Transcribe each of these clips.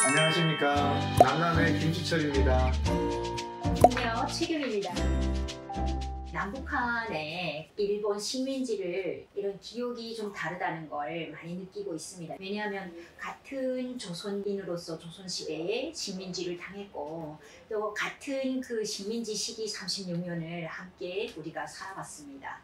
안녕하십니까. 남남의 김지철입니다. 안녕, 최경입니다. 남북한의 일본 식민지를 이런 기억이 좀 다르다는 걸 많이 느끼고 있습니다. 왜냐하면 같은 조선인으로서 조선시대에 식민지를 당했고 또 같은 그 식민지 시기 36년을 함께 우리가 살아봤습니다.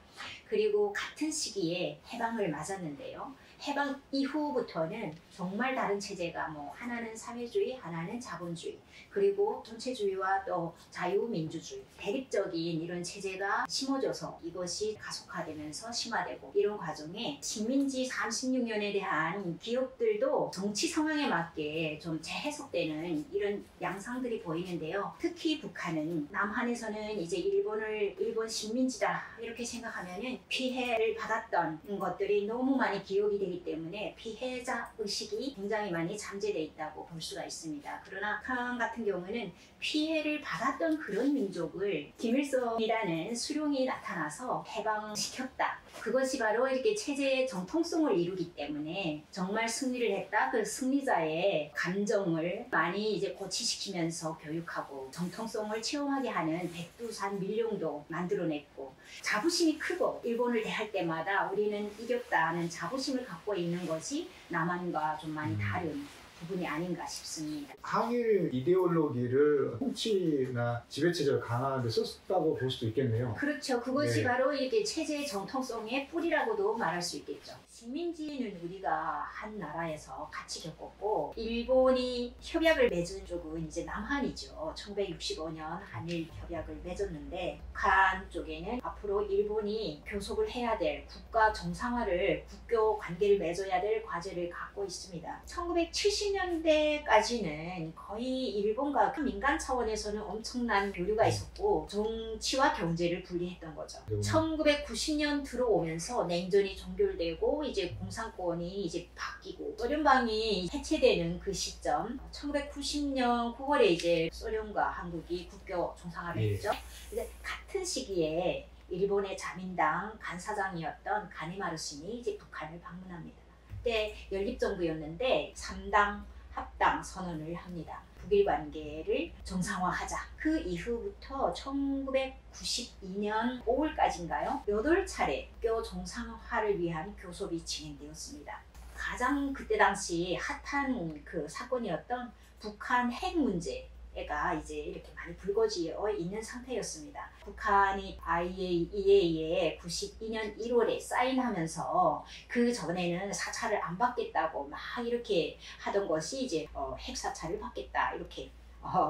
그리고 같은 시기에 해방을 맞았는데요. 해방 이후부터는 정말 다른 체제가 하나는 사회주의, 하나는 자본주의, 그리고 전체주의와 또 자유민주주의, 대립적인 이런 체제가 심어져서 이것이 가속화되면서 심화되고 이런 과정에 식민지 36년에 대한 기억들도 정치 상황에 맞게 좀 재해석되는 이런 양상들이 보이는데요. 특히 북한은 남한에서는 이제 일본 식민지다 이렇게 생각하면은 피해를 받았던 것들이 너무 많이 기억이 되기 때문에 피해자 의식이 굉장히 많이 잠재되어 있다고 볼 수가 있습니다. 그러나 북한 같은 경우는 피해를 받았던 그런 민족을 김일성이라는 수령이 나타나서 해방시켰다. 그것이 바로 이렇게 체제의 정통성을 이루기 때문에 정말 승리를 했다. 그 승리자의 감정을 많이 이제 고취시키면서 교육하고 정통성을 체험하게 하는 백두산 밀령도 만들어냈고 자부심이 크고 일본을 대할 때마다 우리는 이겼다는 자부심을 갖고 있는 것이 남한과 좀 많이 다른 부분이 아닌가 싶습니다. 항일 이데올로기를 통치나 지배체제가 강화하는 데 썼다고 볼 수도 있겠네요. 그렇죠. 그것이 바로 이렇게 체제의 정통성의 뿌리라고도 말할 수 있겠죠. 식민지는 우리가 한 나라에서 같이 겪었고 일본이 협약을 맺은 쪽은 이제 남한이죠. 1965년 한일 협약을 맺었는데 북한 쪽에는 앞으로 일본이 교섭을 해야 될 국가 정상화를 국교 관계를 맺어야 될 과제를 갖고 있습니다. 1970년대까지는 거의 일본과 민간 차원에서는 엄청난 교류가 있었고 정치와 경제를 분리했던 거죠. 1990년 들어오면서 냉전이 종결되고 이제 공산권이 이제 바뀌고 소련방이 해체되는 그 시점 1990년 9월에 이제 소련과 한국이 국교 정상화를 했죠. 이제 같은 시기에 일본의 자민당 간사장이었던 가네마루 신이 이제 북한을 방문합니다. 그때 연립정부였는데 3당 합당 선언을 합니다. 북일 관계를 정상화하자. 그 이후부터 1992년 5월까지인가요? 8차례 국교 정상화를 위한 교섭이 진행되었습니다. 가장 그때 당시 핫한 그 사건이었던 북한 핵 문제가 이제 이렇게 많이 불거지어 있는 상태였습니다. 북한이 IAEA에 92년 1월에 사인하면서 그 전에는 사찰을 안 받겠다고 막 이렇게 하던 것이 이제 핵 사찰을 받겠다 이렇게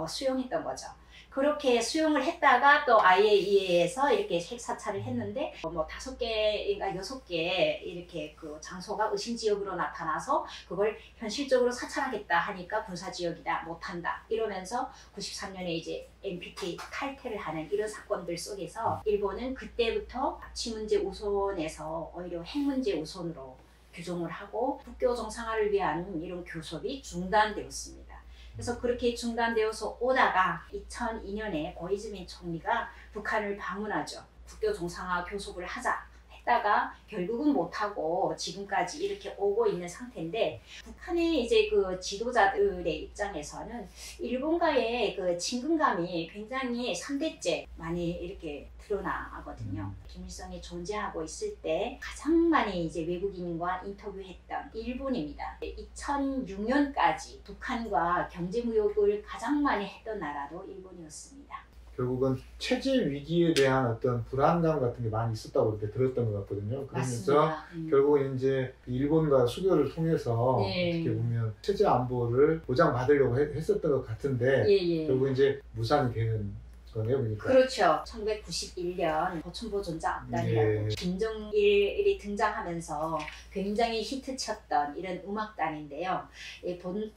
수용했던 거죠. 그렇게 수용을 했다가 또 IAEA에서 이렇게 핵 사찰을 했는데 5개인가 6개 이렇게 그 장소가 의심지역으로 나타나서 그걸 현실적으로 사찰하겠다 하니까 군사지역이다 못한다 이러면서 93년에 이제 NPT 탈퇴를 하는 이런 사건들 속에서 일본은 그때부터 납치 문제 우선에서 오히려 핵 문제 우선으로 규정을 하고 국교 정상화를 위한 이런 교섭이 중단되었습니다. 그래서 그렇게 중단되어서 오다가 2002년에 고이즈민 총리가 북한을 방문하죠. 국교 정상화 교섭을 하자 했다가 결국은 못하고 지금까지 이렇게 오고 있는 상태인데 북한의 이제 그 지도자들의 입장에서는 일본과의 그 친근감이 굉장히 3대째 많이 이렇게 드러나거든요. 김일성이 존재하고 있을 때 가장 많이 이제 외국인과 인터뷰했던 일본입니다. 2006년까지 북한과 경제무역을 가장 많이 했던 나라도 일본이었습니다. 결국은 체제 위기에 대한 어떤 불안감 같은 게 많이 있었다고 그렇게 들었던 것 같거든요. 그러면서 결국은 이제 일본과 수교를 통해서 어떻게 보면 체제 안보를 보장받으려고 했었던 것 같은데 결국 이제 무산이 되는 거네요, 그러니까. 그렇죠. 1991년 보천보 전자악단이라고 김정일이 등장하면서 굉장히 히트쳤던 이런 음악단인데요.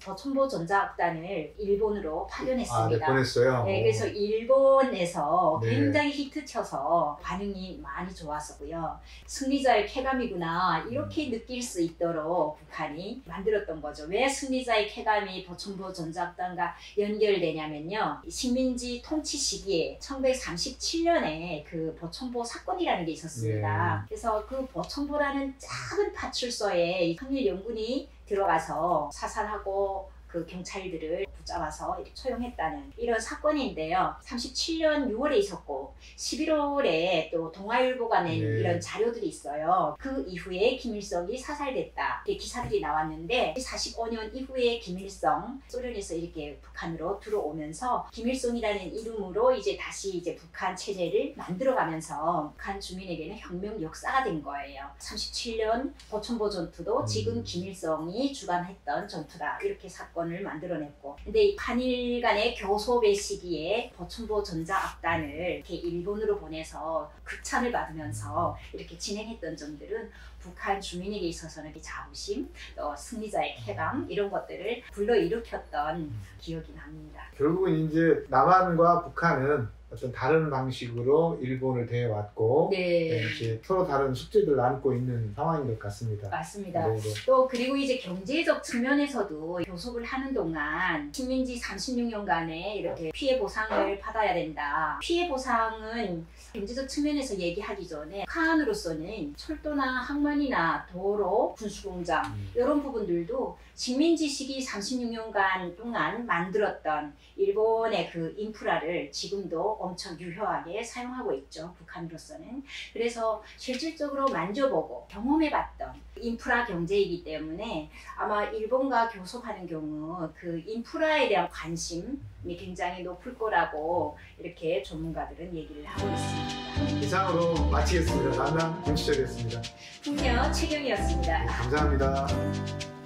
보천보 전자악단을 일본으로 파견했습니다. 네, 보냈어요. 네, 그래서 일본에서 굉장히 히트쳐서 반응이 많이 좋았었고요. 승리자의 쾌감이구나 이렇게 느낄 수 있도록 북한이 만들었던 거죠. 왜 승리자의 쾌감이 보천보 전자악단과 연결되냐면요. 식민지 통치 시기에 1937년에 그 보천보 사건이라는 게 있었습니다. 그래서 그 보천보라는 작은 파출소에 한일 연군이 들어가서 사살하고 그 경찰들을 붙잡아서 이렇게 처형했다는 이런 사건인데요. 37년 6월에 있었고 11월에 또 동아일보가 낸 이런 자료들이 있어요. 그 이후에 김일성이 사살됐다. 이렇게 기사들이 나왔는데 45년 이후에 김일성 소련에서 이렇게 북한으로 들어오면서 김일성이라는 이름으로 이제 다시 이제 북한 체제를 만들어가면서 북한 주민에게는 혁명 역사가 된 거예요. 37년 보천보 전투도 지금 김일성이 주관했던 전투다. 이렇게 사건을 만들어냈고, 근데 이 한일 간의 교섭의 시기에 보천보 전자악단을 이렇게 일본으로 보내서 극찬을 받으면서 이렇게 진행했던 점들은 북한 주민에게 있어서는 자부심, 또 승리자의 쾌감 이런 것들을 불러일으켰던 기억이 납니다. 결국은 이제 남한과 북한은 어떤 다른 방식으로 일본을 대해왔고 이제 서로 다른 숙제들을 안고 있는 상황인 것 같습니다. 맞습니다. 또 그리고 이제 경제적 측면에서도 교섭을 하는 동안 식민지 36년간의 이렇게 피해 보상을 받아야 된다. 피해 보상은 경제적 측면에서 얘기하기 전에 북한으로서는 철도나 항만이나 도로, 군수공장 이런 부분들도 식민지 시기 36년간 동안 만들었던 일본의 그 인프라를 지금도 엄청 유효하게 사용하고 있죠. 북한으로서는. 그래서 실질적으로 만져보고 경험해봤던 인프라 경제이기 때문에 아마 일본과 교섭하는 경우 그 인프라에 대한 관심이 굉장히 높을 거라고 이렇게 전문가들은 얘기를 하고 있습니다. 이상으로 마치겠습니다. 남남 정치적이었습니다. 풍녀 최경이었습니다. 감사합니다.